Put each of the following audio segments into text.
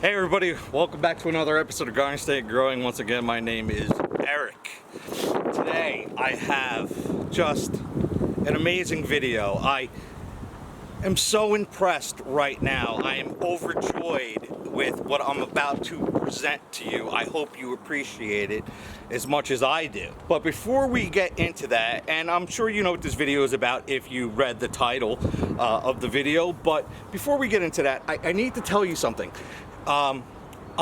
Hey everybody, welcome back to another episode of Gardenstategrowing. Once again, my name is Eric. Today I have just an amazing video. I am so impressed right now. I am overjoyed with what I'm about to present to you. I hope you appreciate it as much as I do. But before we get into that, and I'm sure you know what this video is about if you read the title of the video, but before we get into that, I need to tell you something. I'm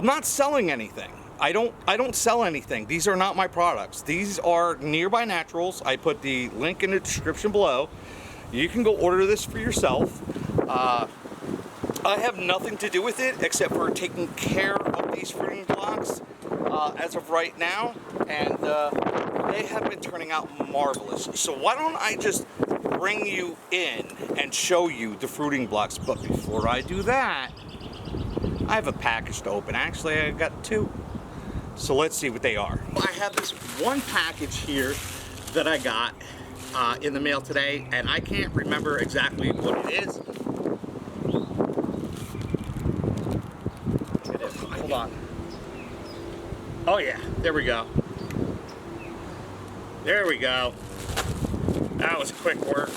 not selling anything. I don't sell anything. These are not my products. These are Nearby Naturals. I put the link in the description below. You can go order this for yourself. I have nothing to do with it except for taking care of these fruiting blocks as of right now, and they have been turning out marvelous. So why don't I just bring you in and show you the fruiting blocks? But before I do that, I have a package to open. Actually, I got two. So let's see what they are. I have this one package here that I got in the mail today, and I can't remember exactly what it is. Hold on. Oh yeah, there we go. There we go. That was quick work.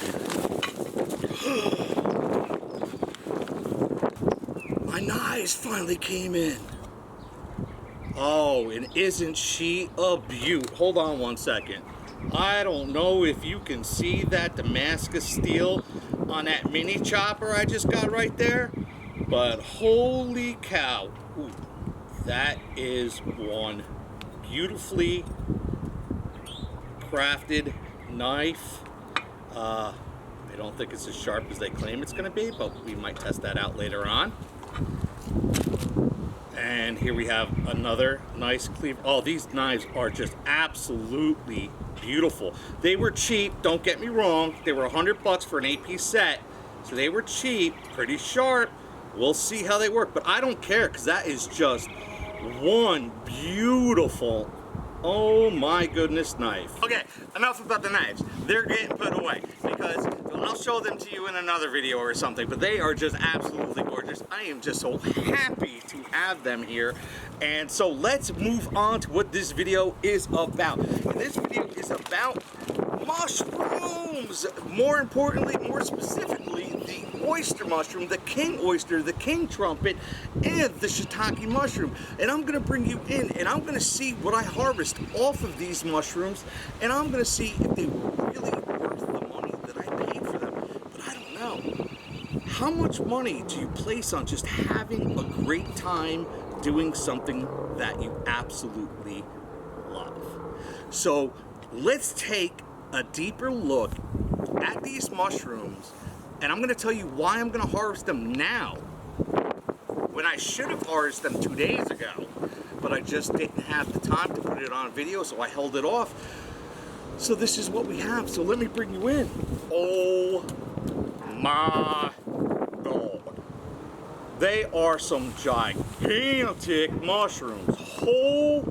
My knives finally came in. Oh, and isn't she a beaut? Hold on one second. I don't know if you can see that Damascus steel on that mini chopper I just got right there, but holy cow. Ooh, that is one beautifully crafted knife. I don't think it's as sharp as they claim it's going to be, but we might test that out later on. And here we have another nice cleaver. Oh, these knives are just absolutely beautiful. They were cheap, don't get me wrong. They were $100 for an 8-piece set, so they were cheap, pretty sharp. We'll see how they work, but I don't care because that is just one beautiful, oh my goodness, knife. Okay, enough about the knives. They're getting put away because I'll show them to you in another video or something, but they are just absolutely gorgeous. I am just so happy to have them here. And so let's move on to what this video is about. This video is about mushrooms. More importantly, more specifically, the oyster mushroom, the king oyster, the king trumpet, and the shiitake mushroom. And I'm gonna bring you in and I'm gonna see what I harvest off of these mushrooms, and I'm gonna see if they were really worth the money that I paid for them. But I don't know. How much money do you place on just having a great time doing something that you absolutely love? So let's take a deeper look at these mushrooms, and I'm going to tell you why I'm going to harvest them now when I should have harvested them 2 days ago, but I just didn't have the time to put it on video, so I held it off. So this is what we have. So let me bring you in. Oh my God. They are some gigantic mushrooms. Holy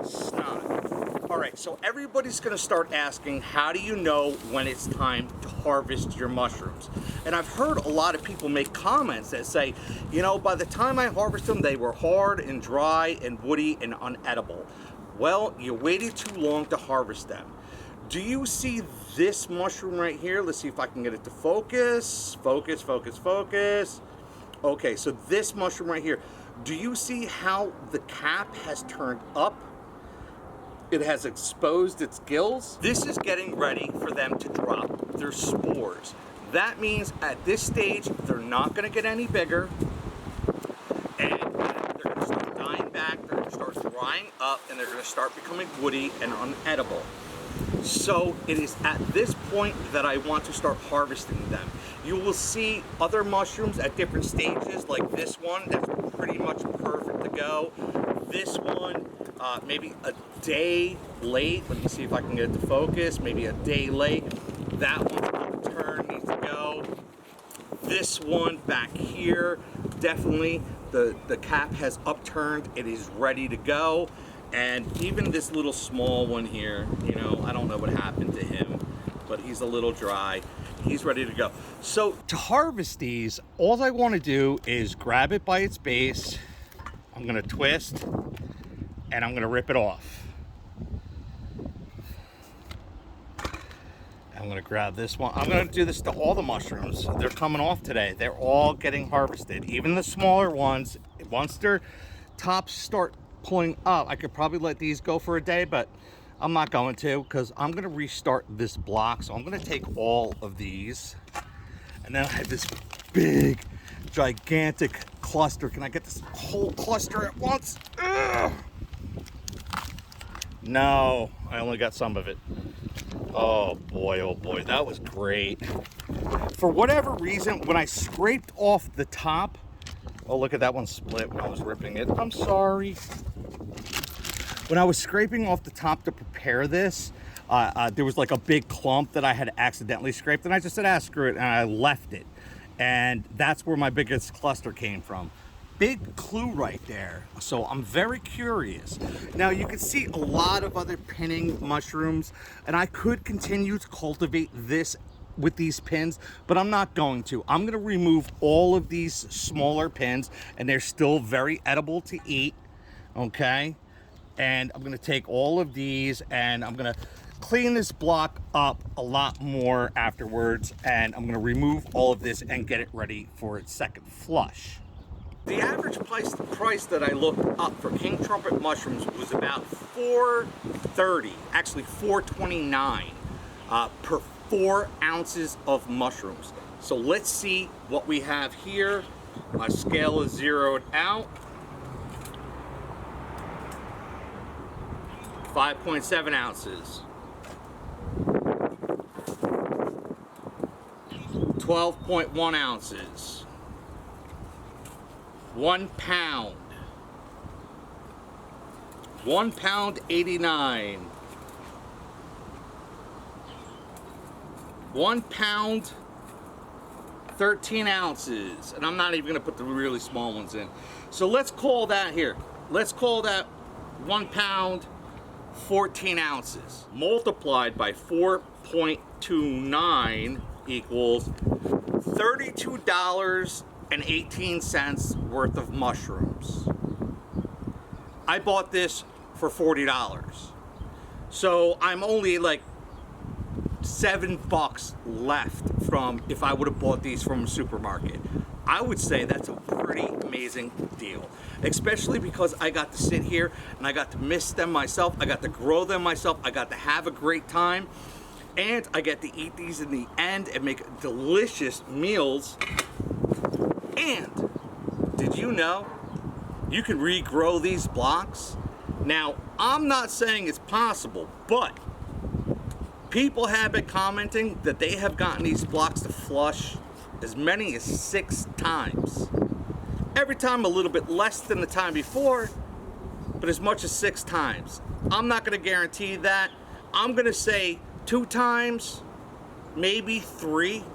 snot. Alright, so everybody's going to start asking, how do you know when it's time to harvest your mushrooms? And I've heard a lot of people make comments that say, you know, by the time I harvest them, they were hard and dry and woody and unedible. Well, you waited too long to harvest them. Do you see this mushroom right here? Let's see if I can get it to focus. Focus, focus, focus. Okay, so this mushroom right here. Do you see how the cap has turned up? It has exposed its gills. This is getting ready for them to drop their spores. That means at this stage, they're not gonna get any bigger, and they're gonna start dying back, they're gonna start drying up, and they're gonna start becoming woody and unedible. So it is at this point that I want to start harvesting them. You will see other mushrooms at different stages, like this one, that's pretty much perfect to go. This one, maybe a day late. Let me see if I can get it to focus. Maybe a day late. That one's upturned, needs to go. This one back here, definitely the cap has upturned. It is ready to go. And even this little small one here, you know, I don't know what happened to him, but he's a little dry. he's ready to go. So to harvest these, all I want to do is grab it by its base. I'm gonna twist and I'm gonna rip it off. I'm gonna grab this one. I'm gonna do this to all the mushrooms. They're coming off today. They're all getting harvested. Even the smaller ones, once their tops start pulling up, I could probably let these go for a day, but I'm not going to, because I'm gonna restart this block. So I'm gonna take all of these, and then I have this big, gigantic cluster. Can I get this whole cluster at once? Ugh. No, I only got some of it. Oh boy, that was great. For whatever reason, when I scraped off the top, oh, look at that one split when I was ripping it. I'm sorry. When I was scraping off the top to prepare this, there was like a big clump that I had accidentally scraped, and I just said, screw it, and I left it. And that's where my biggest cluster came from. Big clue right there. So I'm very curious. Now you can see a lot of other pinning mushrooms, and I could continue to cultivate this with these pins, but I'm not going to. I'm gonna remove all of these smaller pins, and they're still very edible to eat, okay? And I'm gonna take all of these and I'm gonna clean this block up a lot more afterwards, and I'm gonna remove all of this and get it ready for its second flush. The average price that I looked up for King Trumpet mushrooms was about $4.30, actually $4.29 per 4 ounces of mushrooms. So let's see what we have here. My scale is zeroed out. 5.7 ounces. 12.1 ounces. 1 pound. 1 pound 89. 1 pound 13 ounces. And I'm not even gonna put the really small ones in. So let's call that here. Let's call that 1 pound 14 ounces multiplied by 4.29 equals $32.18 worth of mushrooms. I bought this for $40. So I'm only like $7 left from if I would have bought these from a supermarket. I would say that's a pretty amazing deal, especially because I got to sit here and I got to mist them myself. I got to grow them myself. I got to have a great time, and I get to eat these in the end and make delicious meals. And did you know you can regrow these blocks? Now, I'm not saying it's possible, but people have been commenting that they have gotten these blocks to flush as many as 6 times. Every time a little bit less than the time before, but as much as 6 times. I'm not gonna guarantee that. I'm gonna say 2 times, maybe 3.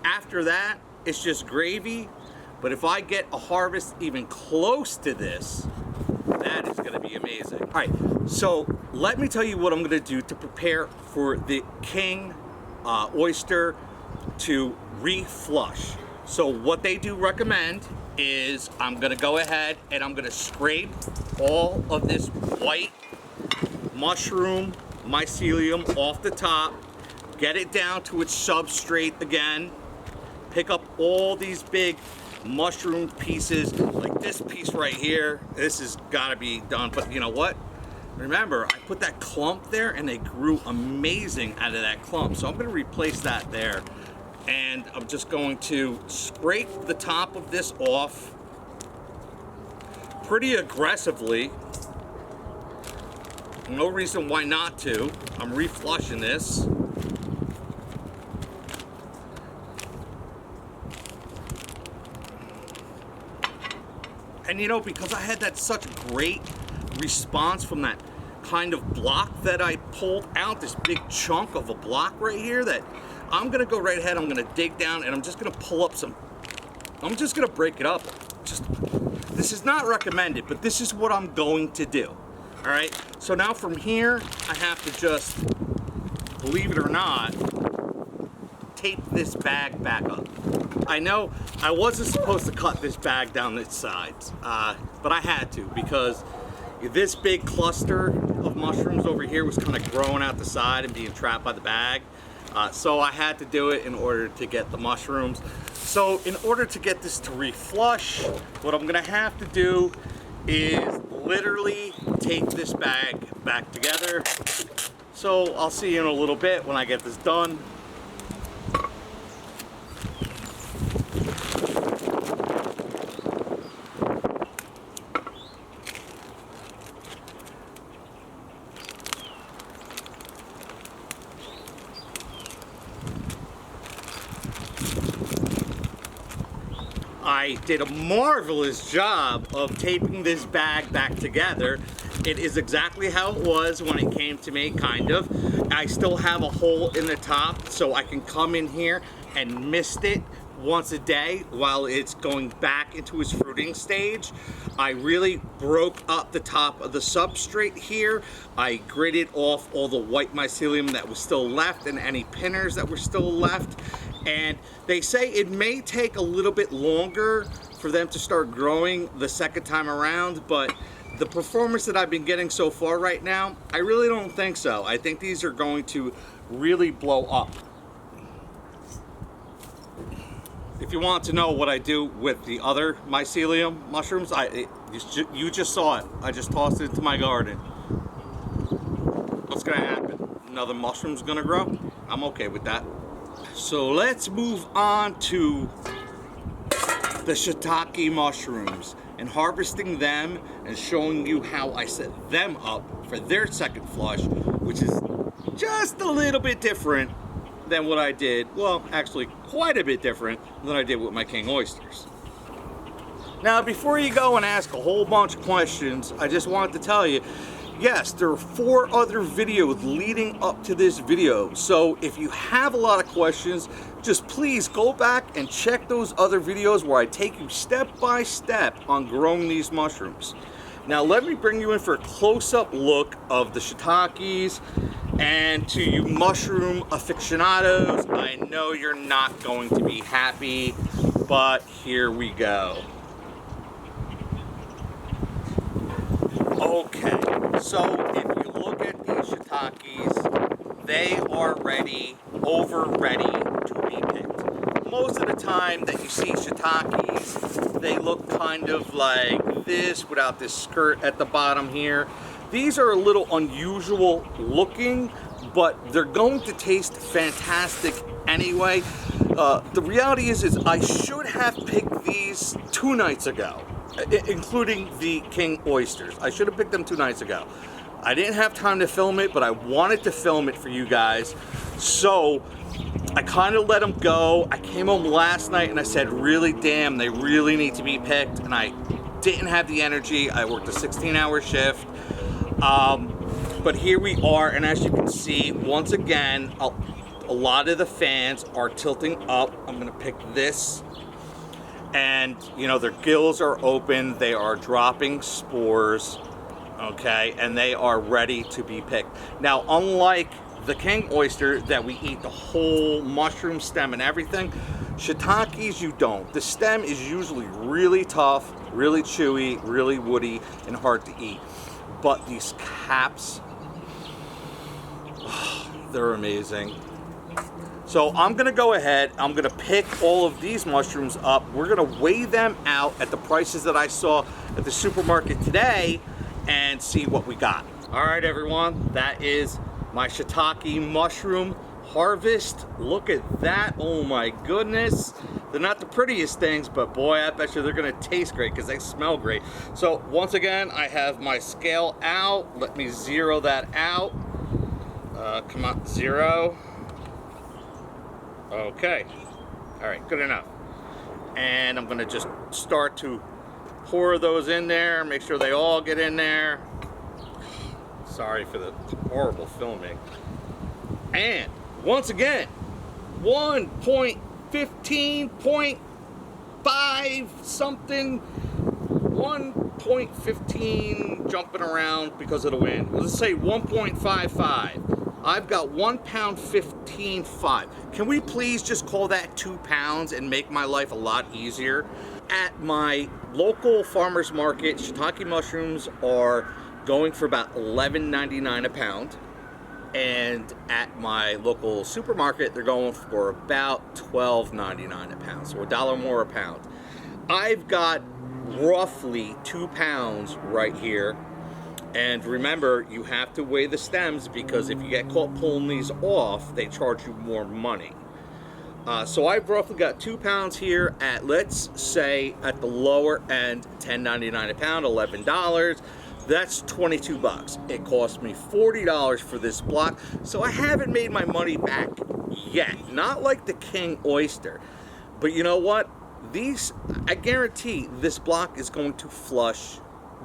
After that, it's just gravy. But if I get a harvest even close to this, that is gonna be amazing. All right, so let me tell you what I'm gonna do to prepare for the King oyster to reflush. So what they do recommend is I'm gonna go ahead and I'm gonna scrape all of this white mushroom mycelium off the top, get it down to its substrate again, pick up all these big mushroom pieces, like this piece right here. This has got to be done, but you know what? Remember, I put that clump there and they grew amazing out of that clump. So I'm going to replace that there. And I'm just going to scrape the top of this off pretty aggressively. No reason why not to. I'm reflushing this. And you know, because I had that such great response from that kind of block that I pulled out, this big chunk of a block right here, that I'm gonna go right ahead, I'm gonna dig down and I'm just gonna pull up some, I'm just gonna break it up. This is not recommended, but this is what I'm going to do. All right, so now from here, I have to just, believe it or not, tape this bag back up. I know I wasn't supposed to cut this bag down its sides, but I had to because this big cluster of mushrooms over here was kind of growing out the side and being trapped by the bag. So I had to do it in order to get the mushrooms. So in order to get this to reflush, what I'm gonna have to do is literally tape this bag back together. So I'll see you in a little bit when I get this done. I did a marvelous job of taping this bag back together. It is exactly how it was when it came to me, kind of. I still have a hole in the top so I can come in here and mist it once a day while it's going back into its fruiting stage. I really broke up the top of the substrate here. I gridded off all the white mycelium that was still left and any pinners that were still left. And they say it may take a little bit longer for them to start growing the second time around, but the performance that I've been getting so far right now, I really don't think so. I think these are going to really blow up. If you want to know what I do with the other mycelium mushrooms, you just saw it. I just tossed it into my garden. What's gonna happen? Another mushroom's gonna grow? I'm okay with that. So let's move on to the shiitake mushrooms and harvesting them and showing you how I set them up for their second flush, which is just a little bit different than what I did. Well, actually quite a bit different than I did with my king oysters. Now, before you go and ask a whole bunch of questions, I just wanted to tell you, yes, there are 4 other videos leading up to this video. So if you have a lot of questions, just please go back and check those other videos where I take you step by step on growing these mushrooms. Now let me bring you in for a close-up look of the shiitakes. And to you mushroom aficionados, I know you're not going to be happy, but here we go. Okay, so if you look at these shiitakes, they are ready to be picked. Most of the time that you see shiitakes, they look kind of like this without this skirt at the bottom here. These are a little unusual looking, but they're going to taste fantastic anyway. The reality is I should have picked these 2 nights ago, including the king oysters. I should have picked them 2 nights ago. I didn't have time to film it, but I wanted to film it for you guys. So I kind of let them go. I came home last night and I said, really, damn, they really need to be picked. And I didn't have the energy. I worked a 16-hour shift. But here we are, and as you can see, once again, a lot of the fans are tilting up. I'm gonna pick this, and you know, their gills are open, they are dropping spores, okay, and they are ready to be picked. Now, unlike the king oyster that we eat the whole mushroom stem and everything, shiitakes you don't. The stem is usually really tough, really chewy, really woody, and hard to eat. But these caps, they're amazing. So I'm gonna go ahead, I'm gonna pick all of these mushrooms up. We're gonna weigh them out at the prices that I saw at the supermarket today and see what we got. All right, everyone, that is my shiitake mushroom harvest. Look at that, oh my goodness. They're not the prettiest things, but boy, I bet you they're gonna taste great because they smell great. So once again, I have my scale out. Let me zero that out. Come on, 0. Okay, all right, good enough. And I'm gonna just start to pour those in there, make sure they all get in there. Sorry for the horrible filming. And once again, 1.15.5 something, 1.15 jumping around because of the wind. Let's say 1.55. I've got 1 pound 15.5. Can we please just call that 2 pounds and make my life a lot easier? At my local farmer's market, shiitake mushrooms are going for about $11.99 a pound. And at my local supermarket, they're going for about $12.99 a pound. So $1 more a pound. I've got roughly 2 pounds right here. And remember, you have to weigh the stems because if you get caught pulling these off, they charge you more money. So I've roughly got 2 pounds here at, let's say, at the lower end, $10.99 a pound, $11. That's 22 bucks. It cost me $40 for this block, so I haven't made my money back yet. Not like the king oyster, but you know what? These, I guarantee this block is going to flush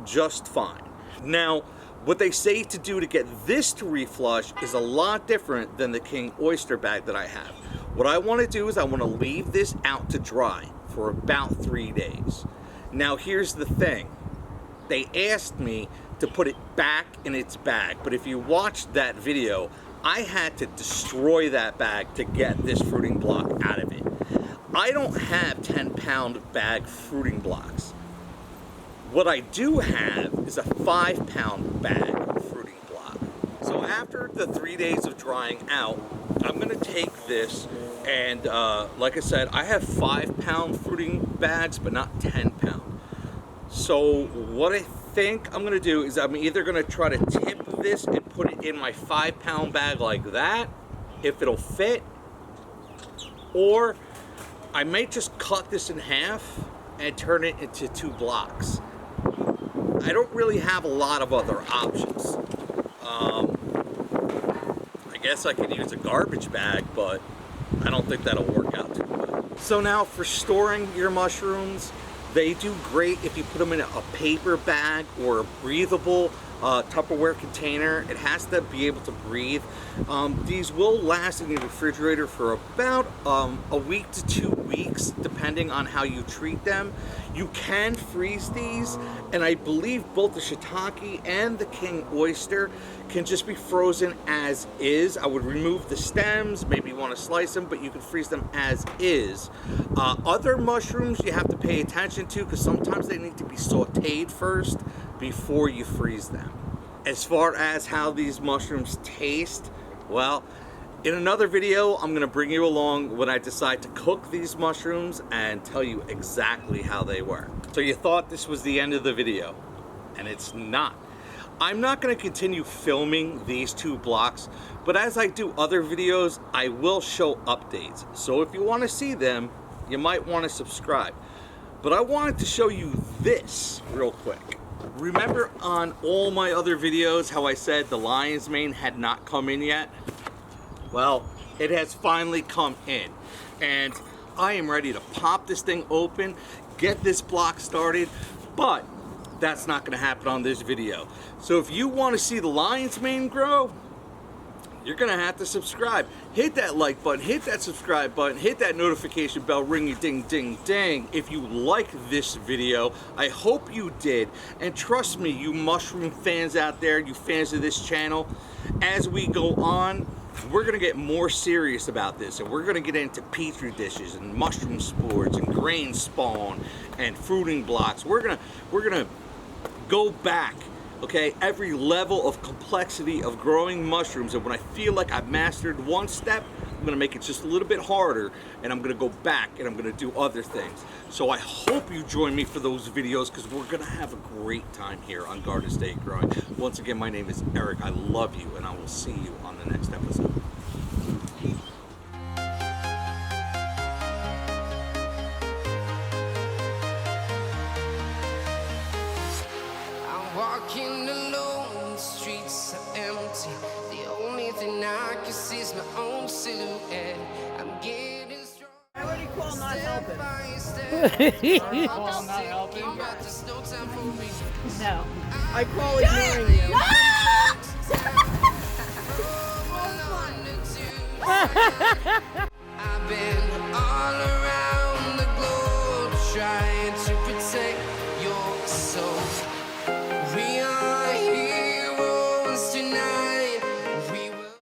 just fine. Now, what they say to do to get this to reflush is a lot different than the king oyster bag that I have. What I want to do is I want to leave this out to dry for about 3 days. Now, here's the thing. They asked me to put it back in its bag, but if you watched that video, I had to destroy that bag to get this fruiting block out of it. I don't have 10-pound bag fruiting blocks. What I do have is a 5-pound bag fruiting block. So after the 3 days of drying out, I'm gonna take this and like I said, I have 5-pound fruiting bags, but not 10-pound. So what I think I'm gonna do is I'm either gonna try to tip this and put it in my 5-pound bag like that, if it'll fit, or I might just cut this in half and turn it into 2 blocks. I don't really have a lot of other options. I guess I could use a garbage bag, but I don't think that'll work out too well. So now for storing your mushrooms, they do great if you put them in a paper bag or a breathable Tupperware container. It has to be able to breathe. These will last in your refrigerator for about a week to 2 weeks, depending on how you treat them. You can freeze these, and I believe both the shiitake and the king oyster can just be frozen as is. I would remove the stems, maybe you want to slice them, but you can freeze them as is. Other mushrooms you have to pay attention to because sometimes they need to be sauteed first before you freeze them. As far as how these mushrooms taste, well, in another video, I'm gonna bring you along when I decide to cook these mushrooms and tell you exactly how they work. So you thought this was the end of the video, and it's not. I'm not gonna continue filming these 2 blocks, but as I do other videos, I will show updates. So if you wanna see them, you might wanna subscribe. But I wanted to show you this real quick. Remember on all my other videos how I said the lion's mane had not come in yet? Well, it has finally come in, and I am ready to pop this thing open, get this block started, but that's not going to happen on this video. So if you want to see the lion's mane grow, you're going to have to subscribe. Hit that like button, hit that subscribe button, hit that notification bell, ring you ding ding ding if you like this video. I hope you did, and trust me, you mushroom fans out there, you fans of this channel, as we go on, we're gonna get more serious about this, and we're gonna get into petri dishes and mushroom spores and grain spawn and fruiting blocks. We're gonna go back, okay, every level of complexity of growing mushrooms, and when I feel like I've mastered one step, I'm gonna make it just a little bit harder, and I'm gonna go back and I'm gonna do other things. So I hope you join me for those videos because we're gonna have a great time here on Garden State Growing. Once again, my name is Eric. I love you, and I will see you on the next episode. I'm walking alone, the streets are empty. The only thing I can see is my own silhouette. I'm getting strong. I already called not helping. Call not helping? No. I call ignoring you. I've been all around.